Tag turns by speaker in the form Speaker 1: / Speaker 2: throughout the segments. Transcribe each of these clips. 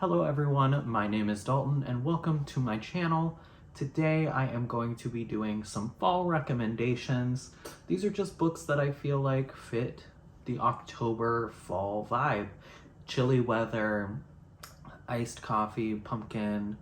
Speaker 1: Hello everyone, my name is Dalton and welcome to my channel. Today I am going to be doing some fall recommendations. These are just books that I feel like fit the October fall vibe. Chilly weather, iced coffee, pumpkin,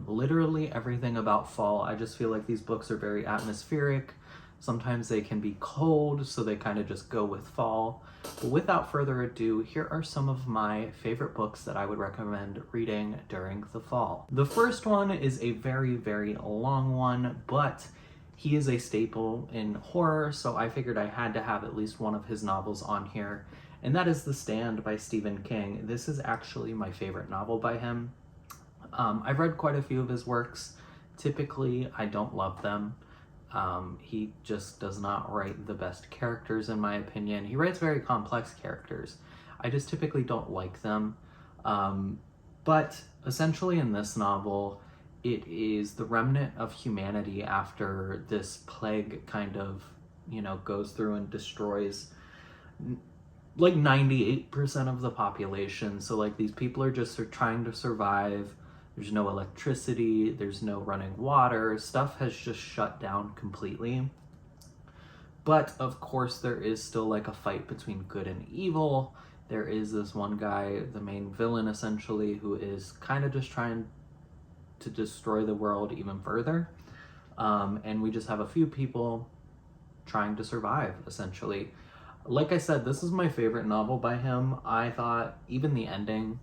Speaker 1: literally everything about fall. I just feel like these books are very atmospheric. Sometimes they can be cold, so they kind of just go with fall. But without further ado, here are some of my favorite books that I would recommend reading during the fall. The first one is a very, very long one, but he is a staple in horror, so I figured I had to have at least one of his novels on here, and that is The Stand by Stephen King. This is actually my favorite novel by him. I've read quite a few of his works. Typically, I don't love them. He just does not write the best characters, in my opinion. He writes very complex characters. I just typically don't like them. But essentially in this novel, it is the remnant of humanity after this plague kind of, goes through and destroys like 98% of the population. So like these people are just trying to survive. There's no electricity, there's no running water, stuff has just shut down completely. But of course there is still like a fight between good and evil. There is this one guy, the main villain essentially, who is kind of just trying to destroy the world even further. And we just have a few people trying to survive, essentially. Like I said, this is my favorite novel by him. I thought even the ending,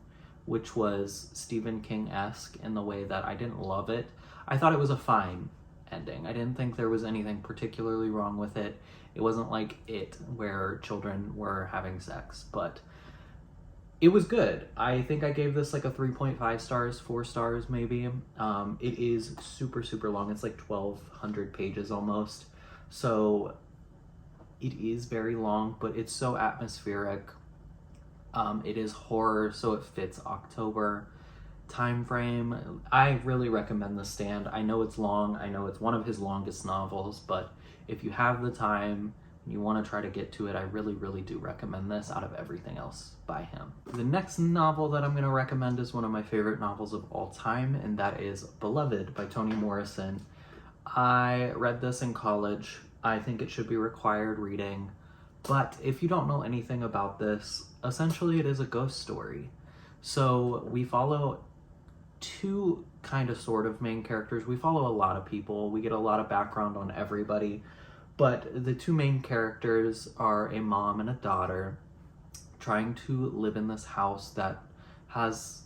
Speaker 1: which was Stephen King-esque in the way that I didn't love it. I thought it was a fine ending. I didn't think there was anything particularly wrong with it. It wasn't like It, where children were having sex, but it was good. I think I gave this like a 3.5 stars, 4 stars maybe. It is super, super long. It's like 1,200 pages almost. So it is very long, but it's so atmospheric. It is horror, so it fits October time frame. I really recommend The Stand. I know it's long. I know it's one of his longest novels, but if you have the time and you want to try to get to it, I really, really do recommend this out of everything else by him. The next novel that I'm going to recommend is one of my favorite novels of all time, and that is Beloved by Toni Morrison. I read this in college. I think it should be required reading. But if you don't know anything about this, essentially it is a ghost story. So we follow two kind of sort of main characters. We follow a lot of people. We get a lot of background on everybody. But the two main characters are a mom and a daughter trying to live in this house that has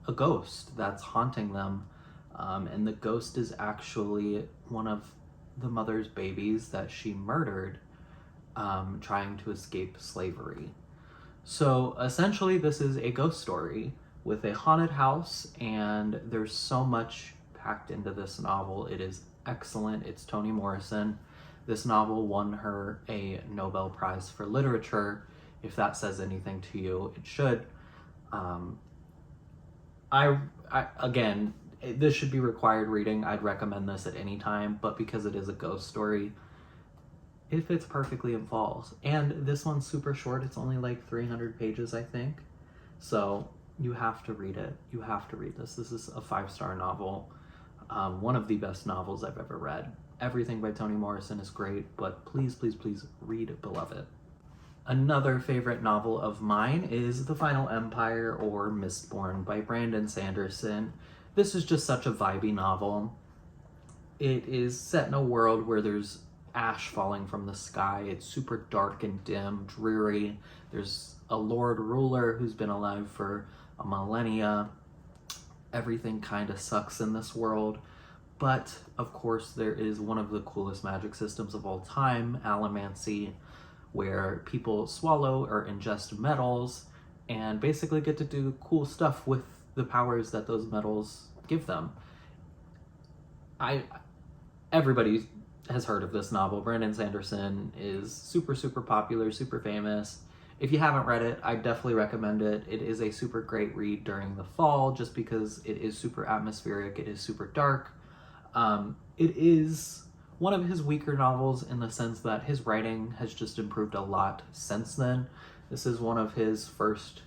Speaker 1: a ghost that's haunting them. And the ghost is actually one of the mother's babies that she murdered, trying to escape slavery. So essentially this is a ghost story with a haunted house, and there's so much packed into this novel. It is excellent. It's Toni Morrison. This novel won her a Nobel Prize for Literature. If that says anything to you, it should. Again, this should be required reading. I'd recommend this at any time, but because it is a ghost story, it fits perfectly in falls. And this one's super short. It's only like 300 pages, I think. So you have to read it. You have to read this. This is a 5-star novel. One of the best novels I've ever read. Everything by Toni Morrison is great, but please, please, please read Beloved. Another favorite novel of mine is The Final Empire, or Mistborn by Brandon Sanderson. This is just such a vibey novel. It is set in a world where there's ash falling from the sky. It's super dark and dim, dreary. There's a Lord Ruler who's been alive for a millennia. Everything kind of sucks in this world. But, of course, there is one of the coolest magic systems of all time, allomancy, where people swallow or ingest metals and basically get to do cool stuff with the powers that those metals give them. Everybody has heard of this novel. Brandon Sanderson is super, super popular, super famous. If you haven't read it, I definitely recommend it. It is a super great read during the fall just because it is super atmospheric, it is super dark. It is one of his weaker novels in the sense that his writing has just improved a lot since then. This is one of his first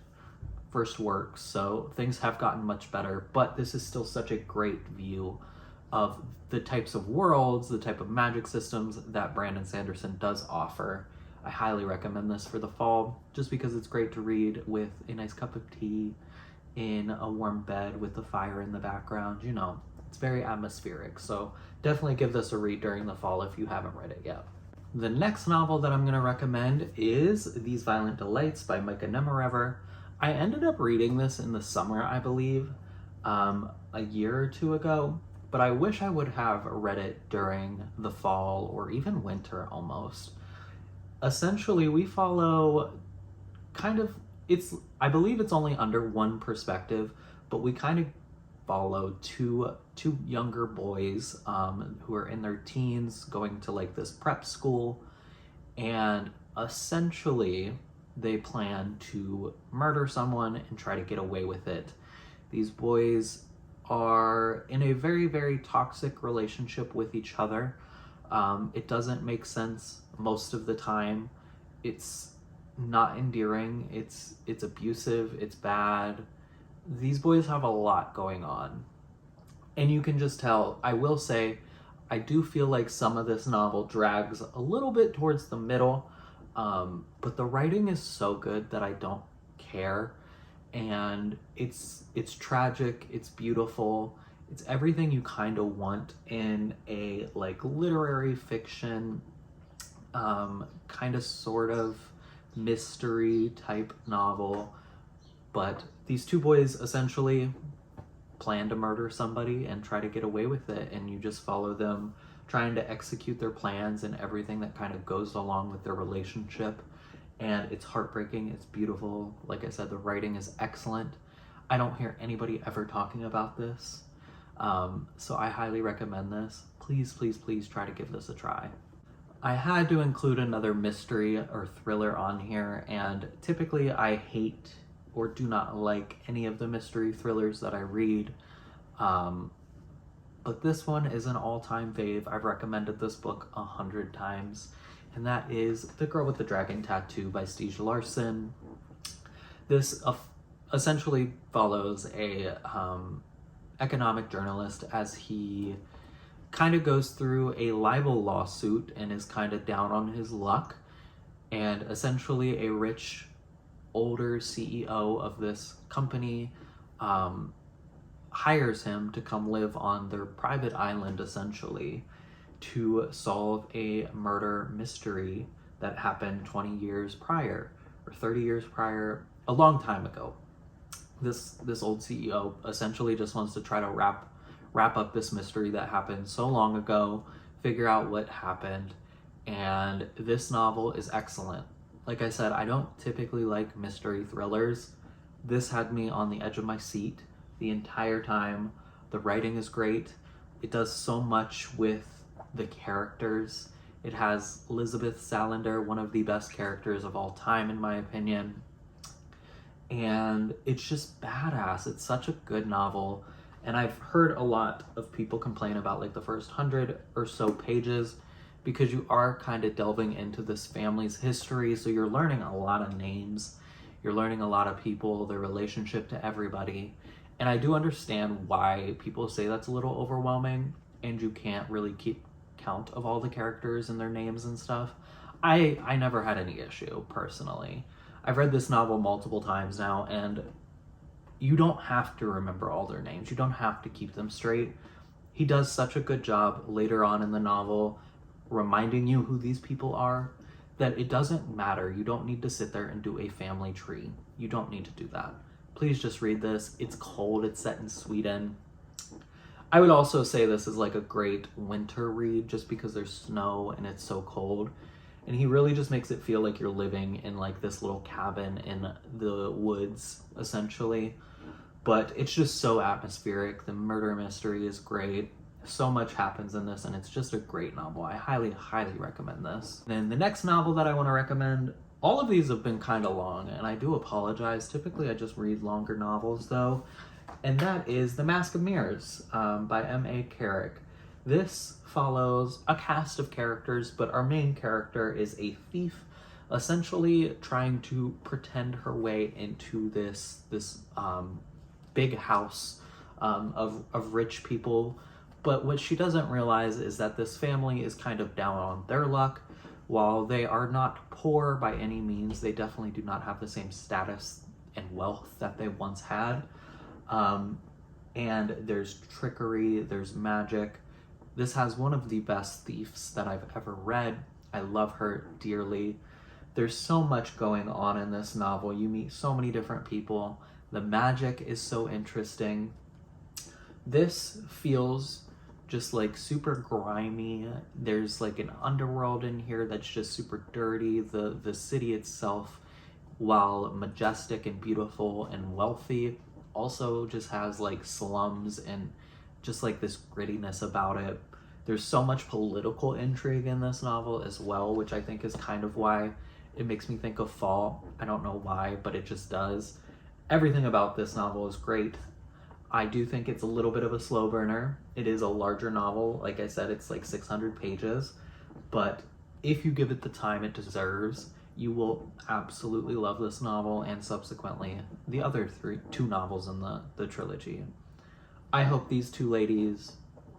Speaker 1: first works, so things have gotten much better, but this is still such a great view of the types of worlds, the type of magic systems that Brandon Sanderson does offer. I highly recommend this for the fall, just because it's great to read with a nice cup of tea in a warm bed with the fire in the background. You know, it's very atmospheric, so definitely give this a read during the fall if you haven't read it yet. The next novel that I'm going to recommend is These Violent Delights by Micah Nemerever. I ended up reading this in the summer, I believe, a year or two ago, but I wish I would have read it during the fall or even winter almost. Essentially, we follow I believe it's only under one perspective, but we kind of follow two younger boys who are in their teens going to like this prep school, and essentially they plan to murder someone and try to get away with it. These boys are in a very, very toxic relationship with each other. It doesn't make sense most of the time. It's not endearing. It's abusive. It's bad. These boys have a lot going on. And you can just tell, I will say, I do feel like some of this novel drags a little bit towards the middle, but the writing is so good that I don't care. And it's tragic, it's beautiful, it's everything you kind of want in a like literary fiction, kind of sort of mystery type novel. But these two boys essentially plan to murder somebody and try to get away with it, and you just follow them trying to execute their plans and everything that kind of goes along with their relationship. And it's heartbreaking, it's beautiful. Like I said, the writing is excellent. I don't hear anybody ever talking about this. So I highly recommend this. Please, please, please try to give this a try. I had to include another mystery or thriller on here, and typically I hate or do not like any of the mystery thrillers that I read. But this one is an all-time fave. I've recommended this book 100 times. And that is The Girl with the Dragon Tattoo by Stieg Larsson. This essentially follows a economic journalist as he kind of goes through a libel lawsuit and is kind of down on his luck. And essentially a rich, older CEO of this company hires him to come live on their private island, essentially, to solve a murder mystery that happened 20 years prior or 30 years prior, a long time ago. This old CEO essentially just wants to try to wrap up this mystery that happened so long ago, figure out what happened, and this novel is excellent. Like I said, I don't typically like mystery thrillers. This had me on the edge of my seat the entire time. The writing is great. It does so much with the characters. It has Elizabeth Salander, one of the best characters of all time in my opinion. And it's just badass. It's such a good novel. And I've heard a lot of people complain about like the first 100 or so pages, because you are kind of delving into this family's history. So you're learning a lot of names. You're learning a lot of people, their relationship to everybody. And I do understand why people say that's a little overwhelming and you can't really keep count of all the characters and their names and stuff. I never had any issue personally. I've read this novel multiple times now, and you don't have to remember all their names. You don't have to keep them straight. He does such a good job later on in the novel reminding you who these people are that it doesn't matter. You don't need to sit there and do a family tree. You don't need to do that. Please just read this. It's cold. It's set in Sweden. I would also say this is like a great winter read just because there's snow and it's so cold. And he really just makes it feel like you're living in like this little cabin in the woods, essentially. But it's just so atmospheric. The murder mystery is great. So much happens in this, and it's just a great novel. I highly, highly recommend this. Then the next novel that I want to recommend, all of these have been kind of long, and I do apologize. Typically, I just read longer novels, though. And that is The Mask of Mirrors by M.A. Carrick. This follows a cast of characters, but our main character is a thief, essentially trying to pretend her way into this big house of rich people. But what she doesn't realize is that this family is kind of down on their luck. While they are not poor by any means, they definitely do not have the same status and wealth that they once had. And there's trickery, there's magic. This has one of the best thieves that I've ever read. I love her dearly. There's so much going on in this novel. You meet so many different people. The magic is so interesting. This feels just like super grimy. There's like an underworld in here that's just super dirty. The city itself, while majestic and beautiful and wealthy, also just has like slums and just like this grittiness about it. There's so much political intrigue in this novel as well, which I think is kind of why it makes me think of fall. I don't know why, but it just does. Everything about this novel is great. I do think it's a little bit of a slow burner. It is a larger novel. Like I said, it's like 600 pages, but if you give it the time it deserves, you will absolutely love this novel and subsequently the other two novels in the trilogy. I hope these two ladies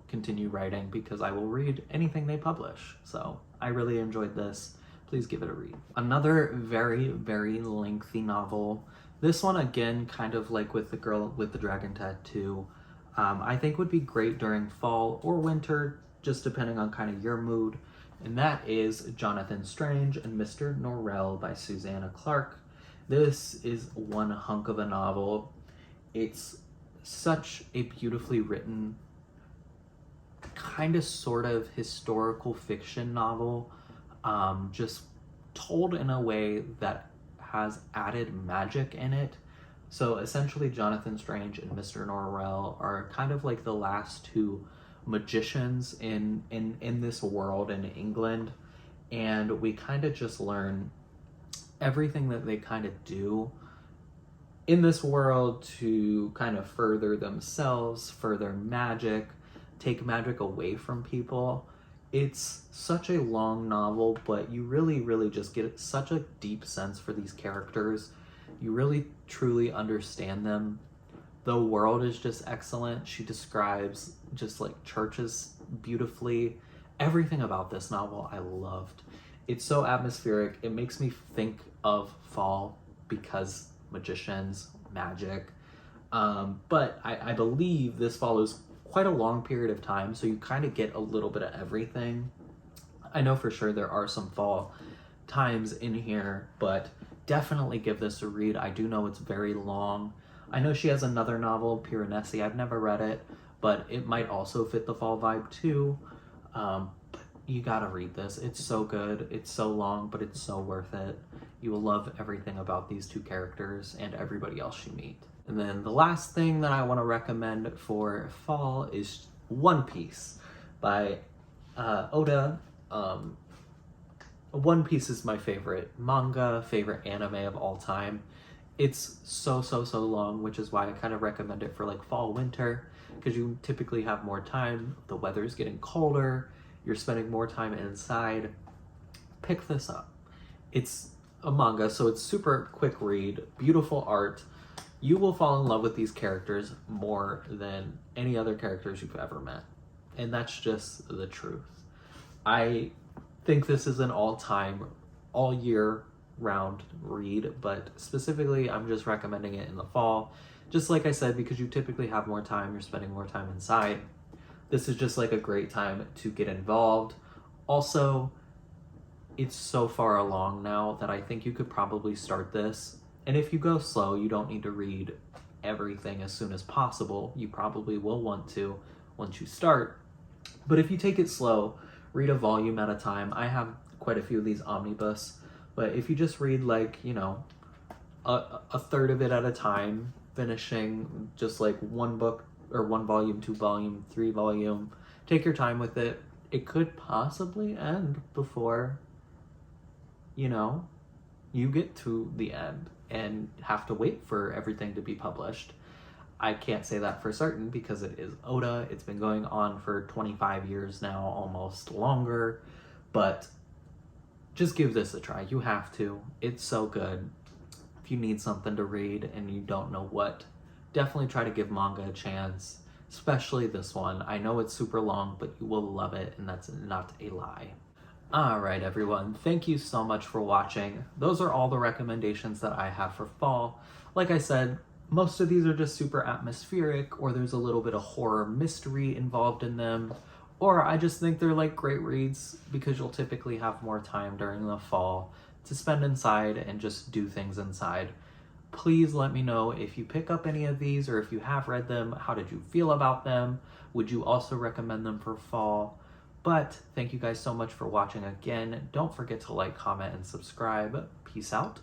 Speaker 1: continue writing because I will read anything they publish. So I really enjoyed this. Please give it a read. Another very, very lengthy novel. This one, again, kind of like with The Girl with the Dragon Tattoo, I think would be great during fall or winter, just depending on kind of your mood. And that is Jonathan Strange and Mr. Norell by Susanna Clarke. This is one hunk of a novel. It's such a beautifully written, kind of sort of historical fiction novel, just told in a way that has added magic in it. So essentially Jonathan Strange and Mr. Norrell are kind of like the last two magicians in this world in England, and we kind of just learn everything that they kind of do in this world to kind of further themselves, further magic, take magic away from people. It's such a long novel, but you really, really just get such a deep sense for these characters. You really, truly understand them. The world is just excellent. She describes just like churches beautifully. Everything about this novel I loved. It's so atmospheric. It makes me think of fall because magicians, magic. But I believe this follows quite a long period of time, so you kind of get a little bit of everything. I know for sure there are some fall times in here, but definitely give this a read. I do know it's very long. I know she has another novel, Piranesi. I've never read it, but it might also fit the fall vibe too. But you gotta read this. It's so good. It's so long, but it's so worth it. You will love everything about these two characters and everybody else you meet. And then the last thing that I want to recommend for fall is One Piece by Oda. One Piece is my favorite manga, favorite anime of all time. It's so long, which is why I kind of recommend it for like fall, winter, because you typically have more time. The weather's getting colder. You're spending more time inside. Pick this up. It's a manga, so it's super quick read, beautiful art. You will fall in love with these characters more than any other characters you've ever met. And that's just the truth. I think this is an all-time, all year round read, but specifically I'm just recommending it in the fall. Just like I said, because you typically have more time, you're spending more time inside. This is just like a great time to get involved. Also, it's so far along now that I think you could probably start this. And if you go slow, you don't need to read everything as soon as possible. You probably will want to once you start. But if you take it slow, read a volume at a time. I have quite a few of these omnibus, but if you just read like, you know, a third of it at a time, finishing just like one book or one volume, 2 volume, 3 volume, take your time with it. It could possibly end before, you know, you get to the end and have to wait for everything to be published. I can't say that for certain because it is Oda. It's been going on for 25 years now, almost longer. But just give this a try. You have to. It's so good. If you need something to read and you don't know what, definitely try to give manga a chance, especially this one. I know it's super long, but you will love it, and that's not a lie. Alright everyone, thank you so much for watching. Those are all the recommendations that I have for fall. Like I said, most of these are just super atmospheric, or there's a little bit of horror mystery involved in them, or I just think they're like great reads because you'll typically have more time during the fall to spend inside and just do things inside. Please let me know if you pick up any of these, or if you have read them, how did you feel about them? Would you also recommend them for fall? But thank you guys so much for watching again. Don't forget to like, comment, and subscribe. Peace out.